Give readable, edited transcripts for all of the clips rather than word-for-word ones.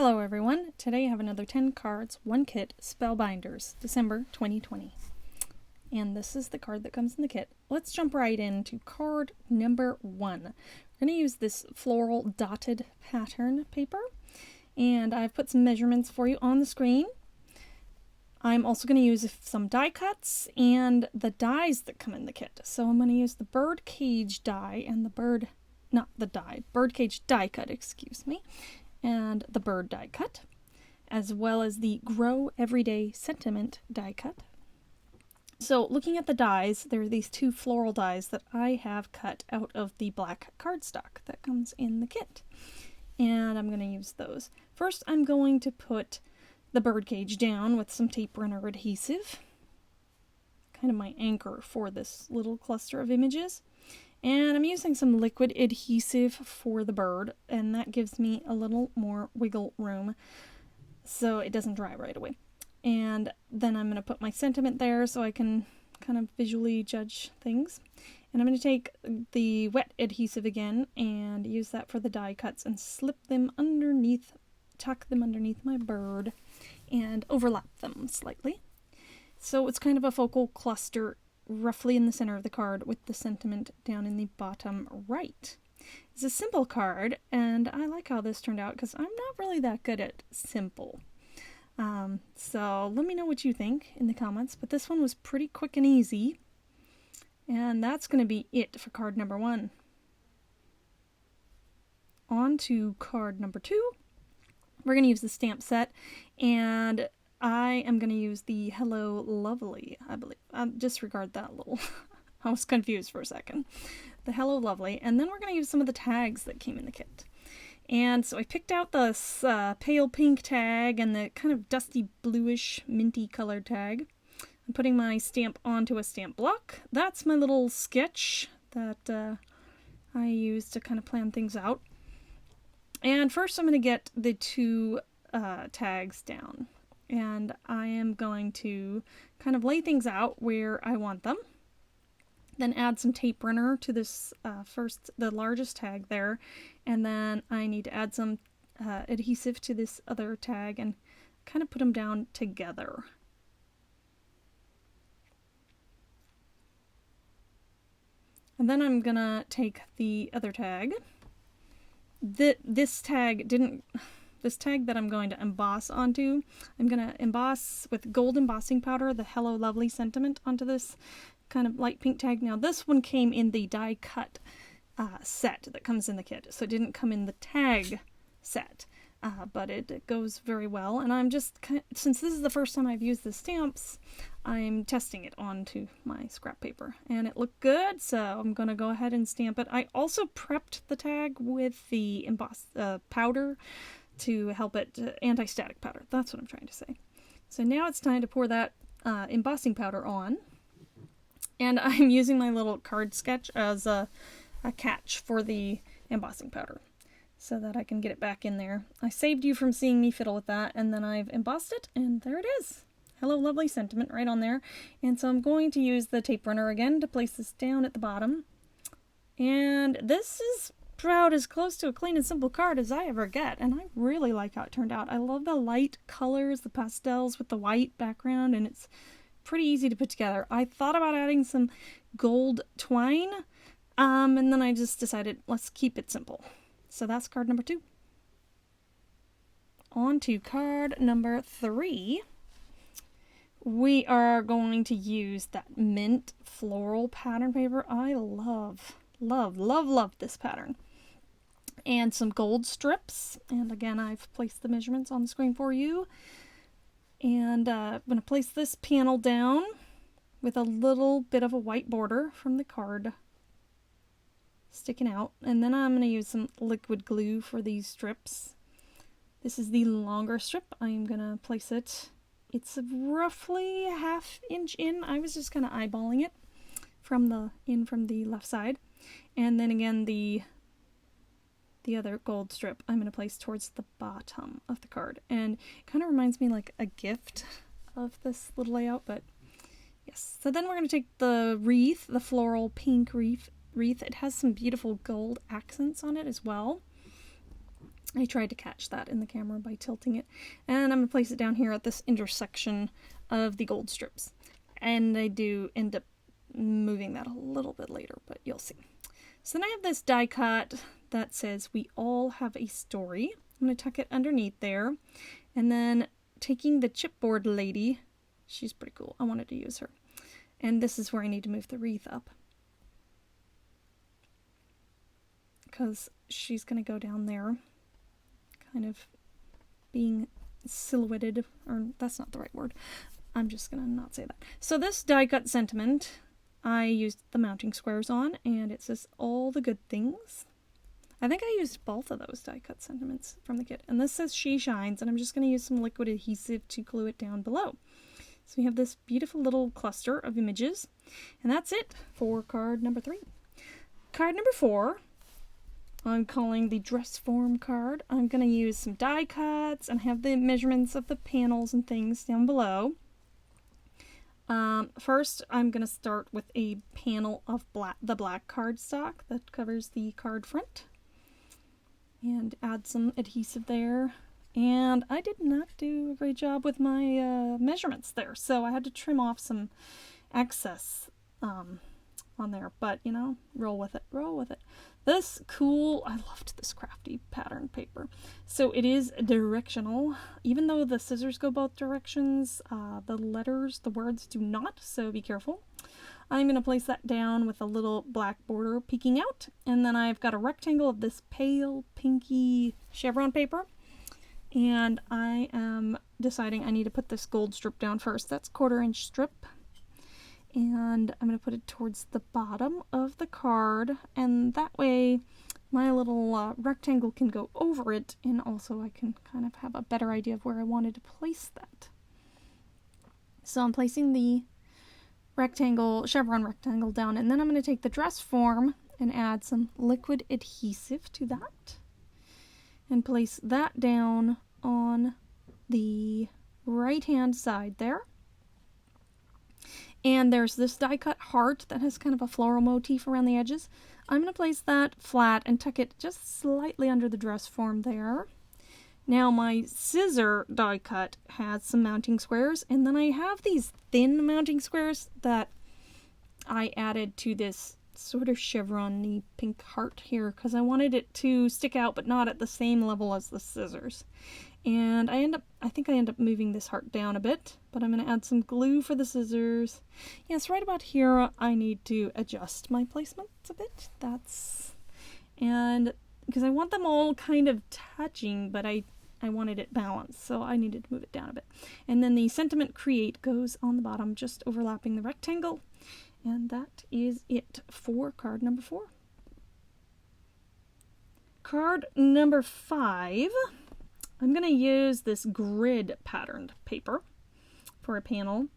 Hello everyone, today I have another 10 cards, 1 kit, Spellbinders, December 2020. And this is the card that comes in the kit. Let's jump right into card number 1. We're going to use this floral dotted pattern paper, and I've put some measurements for you on the screen. I'm also going to use some die cuts and the dies that come in the kit. So I'm going to use the birdcage die and the birdcage die cut, excuse me, and the bird die cut, as well as the Grow Everyday Sentiment die cut. So looking at the dies, there are these 2 floral dies that I have cut out of the black cardstock that comes in the kit. And I'm going to use those. First, I'm going to put the birdcage down with some tape runner adhesive, kind of my anchor for this little cluster of images. And I'm using some liquid adhesive for the bird, and that gives me a little more wiggle room so it doesn't dry right away. And then I'm going to put my sentiment there so I can kind of visually judge things. And I'm going to take the wet adhesive again and use that for the die cuts and slip them underneath, tuck them underneath my bird and overlap them slightly. So it's kind of a focal cluster roughly in the center of the card with the sentiment down in the bottom right. It's a simple card, and I like how this turned out because I'm not really that good at simple. So let me know what you think in the comments, but this one was pretty quick and easy. And that's going to be it for card number 1. On to card number 2. We're going to use the stamp set, and I am going to use the Hello Lovely, I believe. Disregard that little. I was confused for a second. The Hello Lovely. And then we're going to use some of the tags that came in the kit. And so I picked out this pale pink tag and the kind of dusty bluish minty colored tag. I'm putting my stamp onto a stamp block. That's my little sketch that I use to kind of plan things out. And first I'm going to get the 2 tags down. And I am going to kind of lay things out where I want them. Then add some tape runner to this the largest tag there. And then I need to add some adhesive to this other tag and kind of put them down together. And then I'm gonna take the other tag. This tag that I'm going to emboss onto, I'm going to emboss with gold embossing powder the Hello Lovely sentiment onto this kind of light pink tag. Now this one came in the die cut set that comes in the kit, so it didn't come in the tag set, but it goes very well. And I'm just, since this is the first time I've used the stamps, I'm testing it onto my scrap paper, and it looked good, so I'm going to go ahead and stamp it. I also prepped the tag with the embossed powder to help it, anti-static powder. That's what I'm trying to say. So now it's time to pour that embossing powder on. And I'm using my little card sketch as a catch for the embossing powder so that I can get it back in there. I saved you from seeing me fiddle with that, and then I've embossed it, and there it is. Hello Lovely sentiment right on there. And so I'm going to use the tape runner again to place this down at the bottom. And this is about as close to a clean and simple card as I ever get, and I really like how it turned out. I love the light colors, the pastels with the white background, and it's pretty easy to put together. I thought about adding some gold twine, and then I just decided let's keep it simple. So that's card number 2. On to card number 3. We are going to use that mint floral pattern paper. I love this pattern. And some gold strips, and again I've placed the measurements on the screen for you. And I'm going to place this panel down with a little bit of a white border from the card sticking out, and then I'm going to use some liquid glue for these strips. This is the longer strip. I'm going to place it, it's roughly a ½ inch in. I was just kind of eyeballing it from the left side. And then again the other gold strip I'm going to place towards the bottom of the card. And it kind of reminds me like a gift of this little layout, but yes. So then we're going to take the wreath, the floral pink wreath. It has some beautiful gold accents on it as well. I tried to catch that in the camera by tilting it. And I'm going to place it down here at this intersection of the gold strips. And I do end up moving that a little bit later, but you'll see. So then I have this die cut that says "We all have a story." I'm going to tuck it underneath there. And then taking the chipboard lady, she's pretty cool. I wanted to use her. And this is where I need to move the wreath up, because she's going to go down there, kind of being silhouetted, or that's not the right word. I'm just going to not say that. So this die cut sentiment, I used the mounting squares on, and it says "all the good things." I think I used both of those die cut sentiments from the kit. And this says "she shines," and I'm just going to use some liquid adhesive to glue it down below. So we have this beautiful little cluster of images, and that's it for card number 3. Card number 4, I'm calling the dress form card. I'm going to use some die cuts and have the measurements of the panels and things down below. First, I'm going to start with a panel of the black cardstock that covers the card front, and add some adhesive there. And I did not do a great job with my measurements there, so I had to trim off some excess on there, but you know, roll with it, roll with it. This cool, I loved this crafty pattern paper. So it is directional, even though the scissors go both directions, the letters, the words do not, so be careful. I'm going to place that down with a little black border peeking out, and then I've got a rectangle of this pale pinky chevron paper. And I am deciding I need to put this gold strip down first. That's 1/4 inch strip. And I'm going to put it towards the bottom of the card. And that way my little rectangle can go over it. And also I can kind of have a better idea of where I wanted to place that. So I'm placing the rectangle, chevron rectangle down. And then I'm going to take the dress form and add some liquid adhesive to that. And place that down on the right hand side there. And there's this die cut heart that has kind of a floral motif around the edges. I'm going to place that flat and tuck it just slightly under the dress form there. Now my scissor die cut has some mounting squares, and then I have these thin mounting squares that I added to this sort of chevron-y pink heart here because I wanted it to stick out but not at the same level as the scissors. And I think I end up moving this heart down a bit, but I'm going to add some glue for the scissors. Yes, right about here I need to adjust my placements a bit. And because I want them all kind of touching, but I wanted it balanced, so I needed to move it down a bit. And then the sentiment create goes on the bottom, just overlapping the rectangle. And that is it for card number 4. Card number 5, I'm going to use this grid patterned paper for a panel.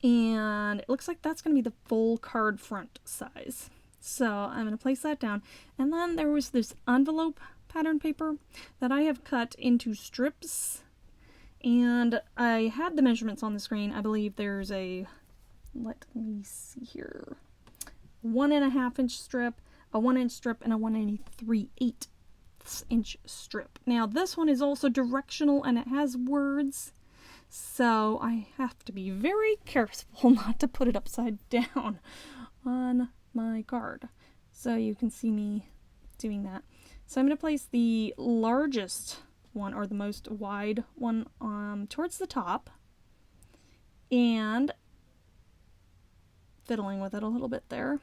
And it looks like that's going to be the full card front size. So I'm going to place that down. And then there was this envelope pattern paper that I have cut into strips. And I had the measurements on the screen. I believe there's a, let me see here, 1.5 inch strip, a 1 inch strip, and a 1 3/8 inch strip. Now this one is also directional and it has words, so I have to be very careful not to put it upside down on my card. So you can see me doing that. So I'm going to place the largest one, or the most wide one, towards the top, and fiddling with it a little bit there.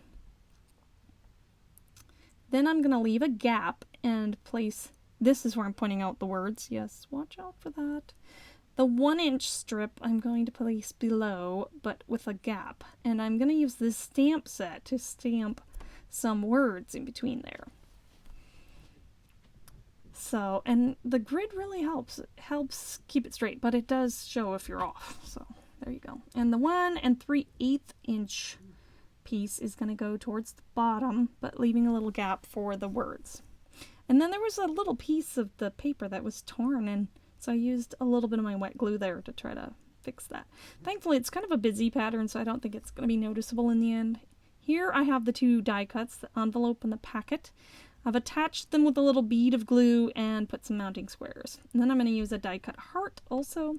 Then I'm going to leave a gap and place, this is where I'm pointing out the words, yes, watch out for that. The 1 inch strip I'm going to place below, but with a gap. And I'm going to use this stamp set to stamp some words in between there. So, and the grid really helps. It helps keep it straight, but it does show if you're off. So, there you go. And the 1 3/8 inch piece is going to go towards the bottom, but leaving a little gap for the words. And then there was a little piece of the paper that was torn, and so I used a little bit of my wet glue there to try to fix that. Thankfully, it's kind of a busy pattern, so I don't think it's going to be noticeable in the end. Here I have the 2 die cuts, the envelope and the packet. I've attached them with a little bead of glue and put some mounting squares. And then I'm going to use a die cut heart also.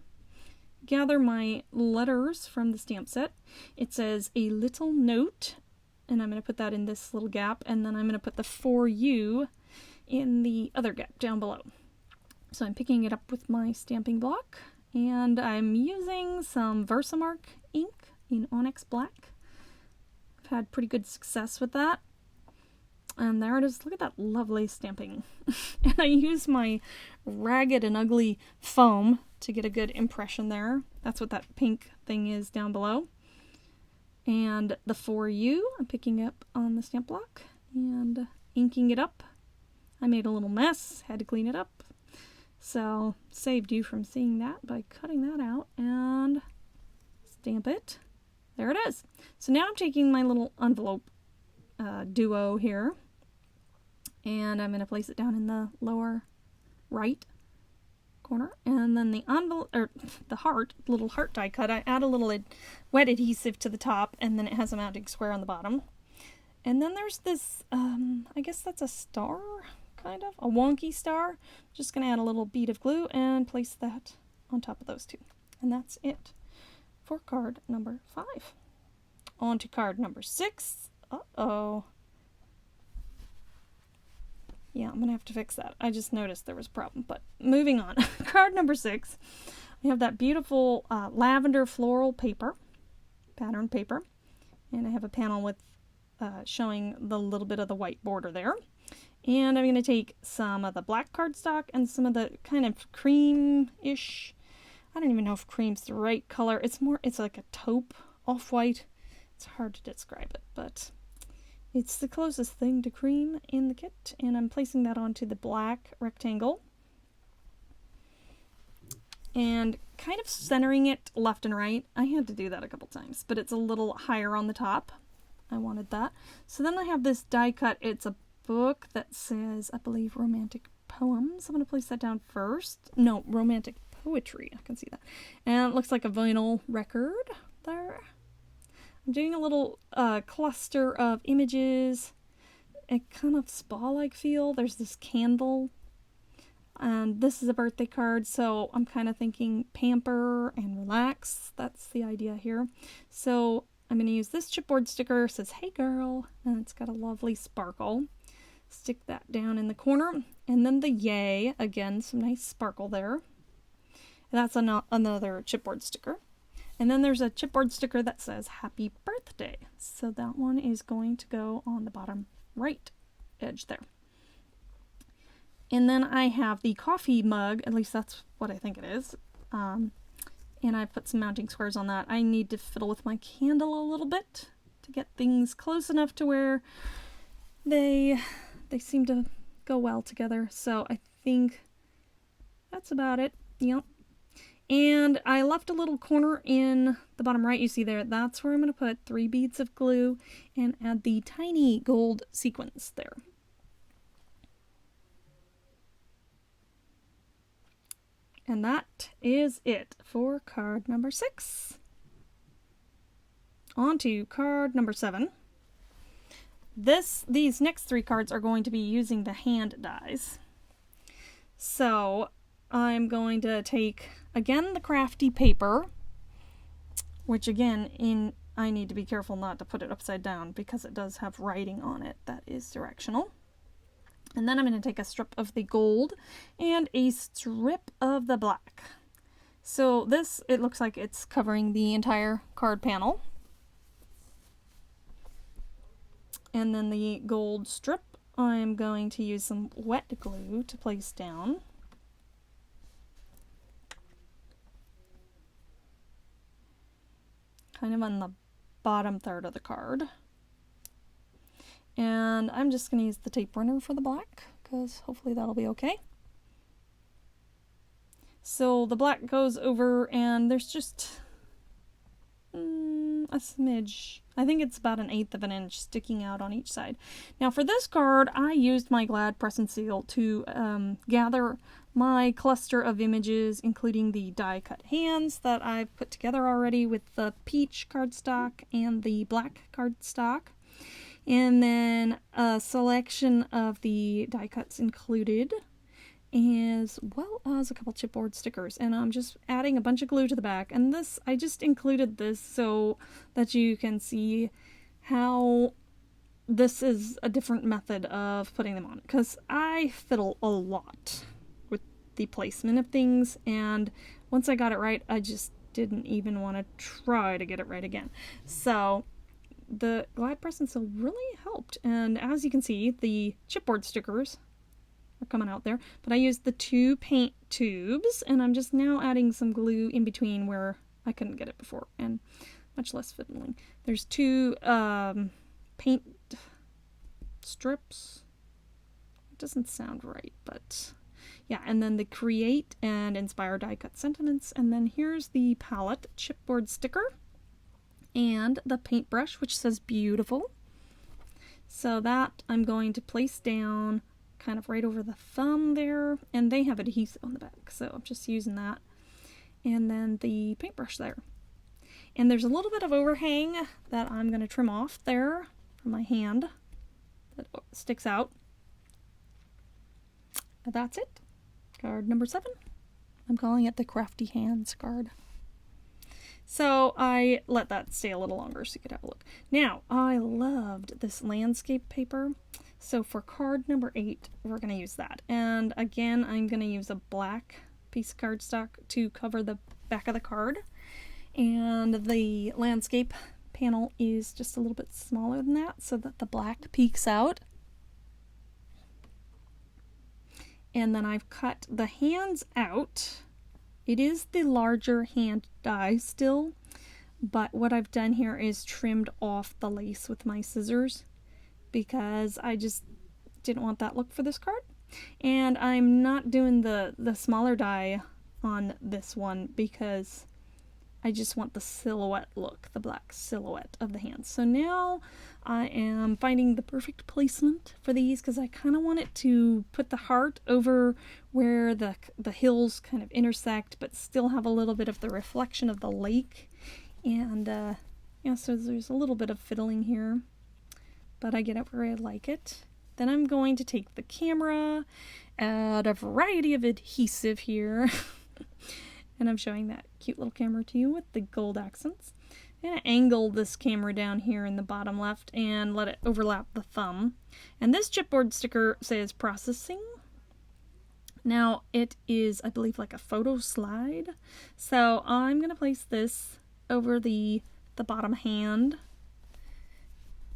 Gather my letters from the stamp set. It says a little note, and I'm going to put that in this little gap, and then I'm going to put the for you in the other gap down below. So I'm picking it up with my stamping block, and I'm using some Versamark ink in Onyx Black. I've had pretty good success with that. And there it is. Look at that lovely stamping. And I use my Ragged and Ugly foam to get a good impression there. That's what that pink thing is down below. And the for you, I'm picking up on the stamp block and inking it up. I made a little mess, had to clean it up. So saved you from seeing that by cutting that out and stamp it. There it is. So now I'm taking my little envelope duo here, and I'm going to place it down in the lower right corner, and then the envelope, or the heart, little heart die cut, I add a little wet adhesive to the top, and then it has a mounting square on the bottom. And then there's this, I guess that's a star, kind of, a wonky star. Just going to add a little bead of glue and place that on top of those two. And that's it for card number 5. On to card number 6. Uh-oh. Yeah, I'm going to have to fix that. I just noticed there was a problem, but moving on. Card number 6. We have that beautiful lavender floral paper, pattern paper, and I have a panel with showing the little bit of the white border there. And I'm going to take some of the black cardstock and some of the kind of cream-ish, I don't even know if cream's the right color. It's like a taupe, off-white. It's hard to describe it, but it's the closest thing to cream in the kit, and I'm placing that onto the black rectangle and kind of centering it left and right. I had to do that a couple times, but it's a little higher on the top. I wanted that. So then I have this die cut. It's a book that says, I believe, Romantic Poems. I'm going to place that down first. No, Romantic Poetry. I can see that. And it looks like a vinyl record there. I'm doing a little cluster of images, a kind of spa-like feel. There's this candle, and this is a birthday card, so I'm kind of thinking pamper and relax. That's the idea here. So I'm going to use this chipboard sticker. It says, hey girl, and it's got a lovely sparkle. Stick that down in the corner, and then the yay, again, some nice sparkle there. And that's another chipboard sticker. And then there's a chipboard sticker that says happy birthday. So that one is going to go on the bottom right edge there. And then I have the coffee mug, at least that's what I think it is. And I put some mounting squares on that. I need to fiddle with my candle a little bit to get things close enough to where they seem to go well together. So I think that's about it. Yep. And I left a little corner in the bottom right, you see there. That's where I'm going to put 3 beads of glue and add the tiny gold sequins there. And that is it for card number 6. On to card number 7. These next 3 cards are going to be using the hand dies. So I'm going to take, again, the crafty paper, which again, I need to be careful not to put it upside down because it does have writing on it that is directional. And then I'm going to take a strip of the gold and a strip of the black. So this, it looks like it's covering the entire card panel. And then the gold strip, I'm going to use some wet glue to place down. Kind of on the bottom third of the card. And I'm just going to use the tape runner for the black, because hopefully that'll be okay. So the black goes over, and there's just a smidge. I think it's about 1/8 of an inch sticking out on each side. Now for this card, I used my Glad Press and Seal to gather my cluster of images, including the die-cut hands that I've put together already with the peach cardstock and the black cardstock. And then a selection of the die cuts included, as well as a couple chipboard stickers. And I'm just adding a bunch of glue to the back. And this, I just included this so that you can see how this is a different method of putting them on. Because I fiddle a lot with the placement of things, and once I got it right, I just didn't even want to try to get it right again. So the glide press and seal really helped. And as you can see, the chipboard stickers are coming out there, but I used the 2 paint tubes, and I'm just now adding some glue in between where I couldn't get it before, and much less fiddling. There's 2 paint strips. It doesn't sound right, but yeah, and then the create and inspire die cut sentiments, and then here's the palette chipboard sticker and the paintbrush, which says beautiful. So that I'm going to place down kind of right over the thumb there, and they have adhesive on the back, so I'm just using that. And then the paintbrush there. And there's a little bit of overhang that I'm going to trim off there from my hand that sticks out. And that's it. Card number 7. I'm calling it the Crafty Hands card. So I let that stay a little longer so you could have a look. Now, I loved this landscape paper. So for card number 8, we're going to use that. And again, I'm going to use a black piece of cardstock to cover the back of the card. And the landscape panel is just a little bit smaller than that so that the black peeks out. And then I've cut the hands out. It is the larger hand die still, but what I've done here is trimmed off the lace with my scissors because I just didn't want that look for this card. And I'm not doing the smaller die on this one because I just want the silhouette look, the black silhouette of the hands. So now I am finding the perfect placement for these because I kind of want it to put the heart over where the hills kind of intersect, but still have a little bit of the reflection of the lake. And yeah, so there's a little bit of fiddling here, but I get it where I like it. Then I'm going to take the camera, add a variety of adhesive here. And I'm showing that cute little camera to you with the gold accents. I'm going to angle this camera down here in the bottom left and let it overlap the thumb. And this chipboard sticker says processing. Now it is, I believe, like a photo slide. So I'm going to place this over the bottom hand.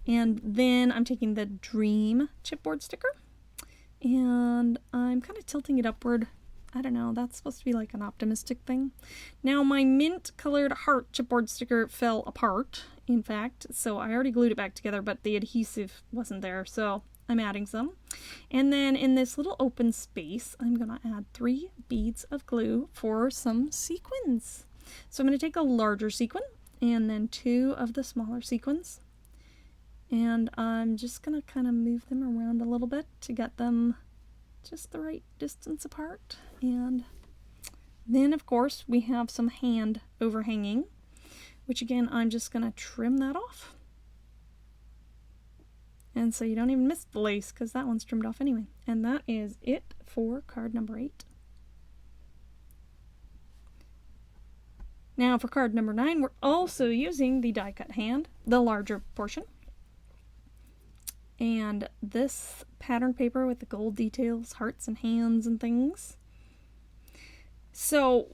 And then I'm taking the Dream chipboard sticker. And I'm kind of tilting it upward. I don't know, that's supposed to be like an optimistic thing. Now my mint colored heart chipboard sticker fell apart, in fact, so I already glued it back together, but the adhesive wasn't there, so I'm adding some. And then in this little open space, I'm going to add 3 beads of glue for some sequins. So I'm going to take a larger sequin and then 2 of the smaller sequins. And I'm just going to kind of move them around a little bit to get them just the right distance apart. And then of course we have some hand overhanging, which again I'm just going to trim that off. And so you don't even miss the lace because that one's trimmed off anyway. And that is it for card number 8. Now for card number 9, we're also using the die cut hand, the larger portion. And this pattern paper with the gold details, hearts and hands and things. So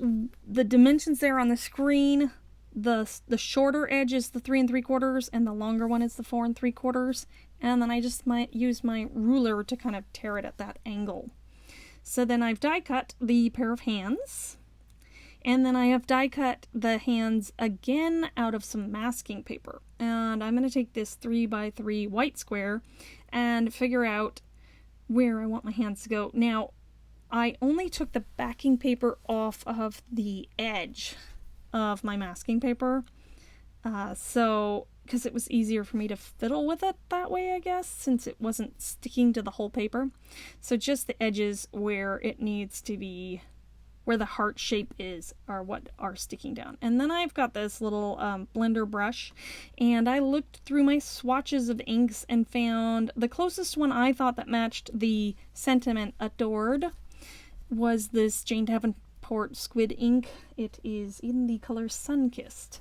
the dimensions there on the screen, the shorter edge is the 3 3/4 and the longer one is the 4 3/4. And then I just might use my ruler to kind of tear it at that angle. So then I've die cut the pair of hands. And then I have die cut the hands again out of some masking paper. And I'm going to take this 3 by 3 white square and figure out where I want my hands to go. Now, I only took the backing paper off of the edge of my masking paper. Because it was easier for me to fiddle with it that way, I guess, since it wasn't sticking to the whole paper. So just the edges where it needs to be where the heart shape is are what are sticking down. And then I've got this little blender brush, and I looked through my swatches of inks and found the closest one I thought that matched the sentiment adored was this Jane Davenport squid ink. It is in the color Sunkissed.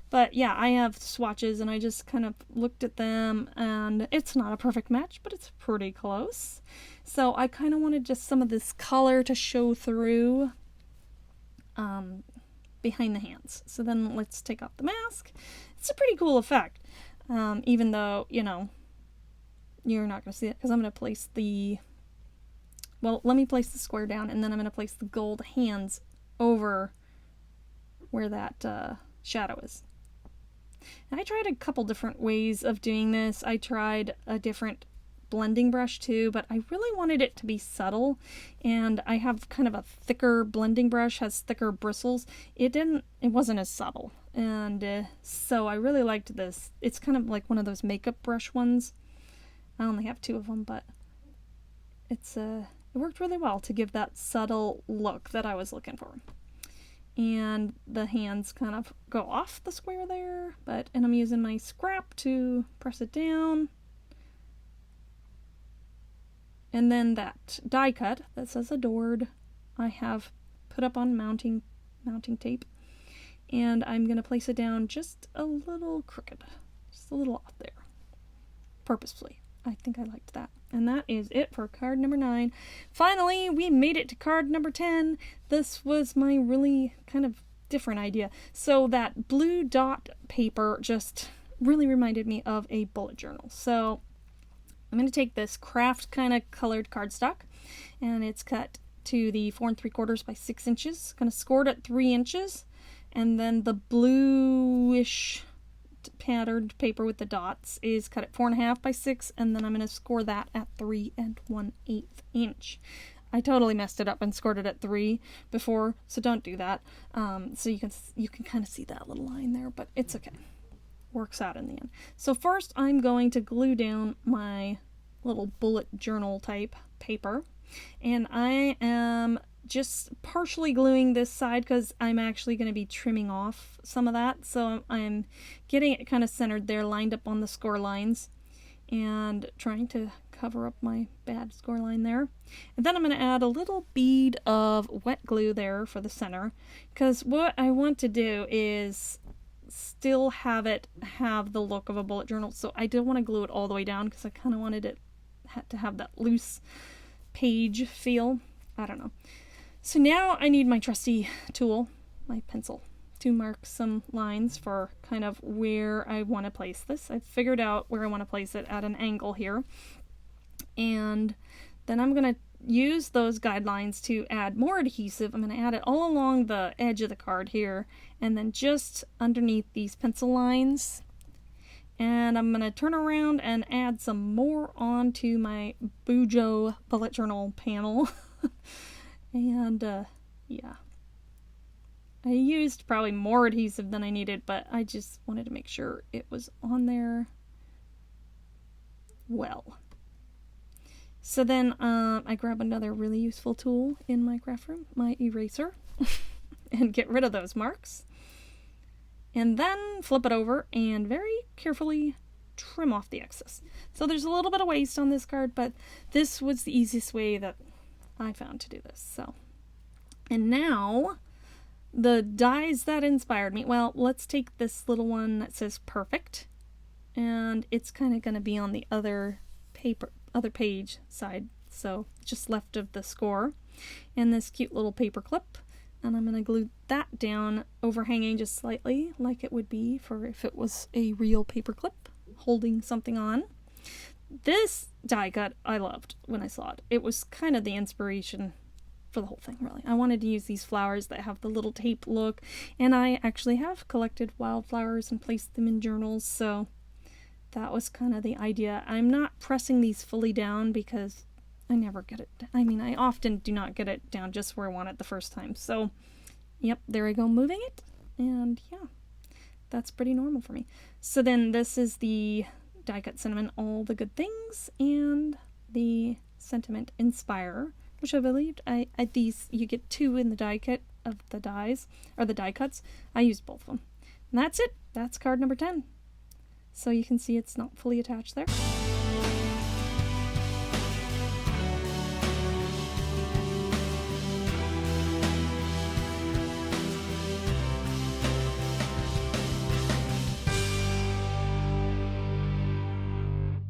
But yeah, I have swatches and I just kind of looked at them, and it's not a perfect match, but it's pretty close. So I kind of wanted just some of this color to show through behind the hands. So then let's take off the mask. It's a pretty cool effect, even though, you know, you're not going to see it because I'm going to place the, well, let me place the square down, and then I'm going to place the gold hands over where that shadow is. And I tried a couple different ways of doing this. I tried a different blending brush too, but I really wanted it to be subtle, and I have kind of a thicker blending brush, has thicker bristles. It wasn't as subtle, and so I really liked this. It's kind of like one of those makeup brush ones. I only have 2 of them, but it worked really well to give that subtle look that I was looking for. And the hands kind of go off the square there, and I'm using my scrap to press it down. And then that die cut that says adored, I have put up on mounting tape, and I'm going to place it down just a little crooked, just a little off there, purposefully. I think I liked that. And that is it for card number 9. Finally, we made it to card number 10. This was my really kind of different idea. So that blue dot paper just really reminded me of a bullet journal. So I'm going to take this craft kind of colored cardstock, and it's cut to the 4 3/4 by 6 inches. Going to score it at 3 inches, and then the bluish patterned paper with the dots is cut at 4.5 by 6, and then I'm going to score that at 3 1/8 inch. I totally messed it up and scored it at 3 before, so don't do that. So you can kind of see that little line there, but it's okay. Works out in the end. So first I'm going to glue down my little bullet journal type paper, and I am just partially gluing this side because I'm actually going to be trimming off some of that. So I'm getting it kind of centered there, lined up on the score lines, and trying to cover up my bad score line there. And then I'm going to add a little bead of wet glue there for the center, because what I want to do is still have it have the look of a bullet journal. So I didn't want to glue it all the way down because I kind of wanted it to have that loose page feel. I don't know. So now I need my trusty tool, my pencil, to mark some lines for kind of where I want to place this. I've figured out where I want to place it at an angle here. And then I'm going to use those guidelines to add more adhesive. I'm going to add it all along the edge of the card here, and then just underneath these pencil lines. And I'm going to turn around and add some more onto my Bujo bullet journal panel. And yeah, I used probably more adhesive than I needed, but I just wanted to make sure it was on there well. So then I grab another really useful tool in my craft room, my eraser, and get rid of those marks. And then flip it over and very carefully trim off the excess. So there's a little bit of waste on this card, but this was the easiest way that I found to do this. So, and now the dies that inspired me. Well, let's take this little one that says perfect, and it's kind of going to be on the other page side, so just left of the score, and this cute little paper clip, and I'm going to glue that down overhanging just slightly like it would be for if it was a real paper clip holding something on. This die cut I loved when I saw it. It was kind of the inspiration for the whole thing, really. I wanted to use these flowers that have the little tape look, and I actually have collected wildflowers and placed them in journals, so that was kind of the idea. I'm not pressing these fully down because I never get it. I mean, I often do not get it down just where I want it the first time. So, yep, there I go, moving it. And yeah, that's pretty normal for me. So then this is the die cut cinnamon, all the good things, and the sentiment inspire which I believed these, you get 2 in the die kit of the dies, or the die cuts. I used both of them. And that's it. That's card number 10. So you can see it's not fully attached there.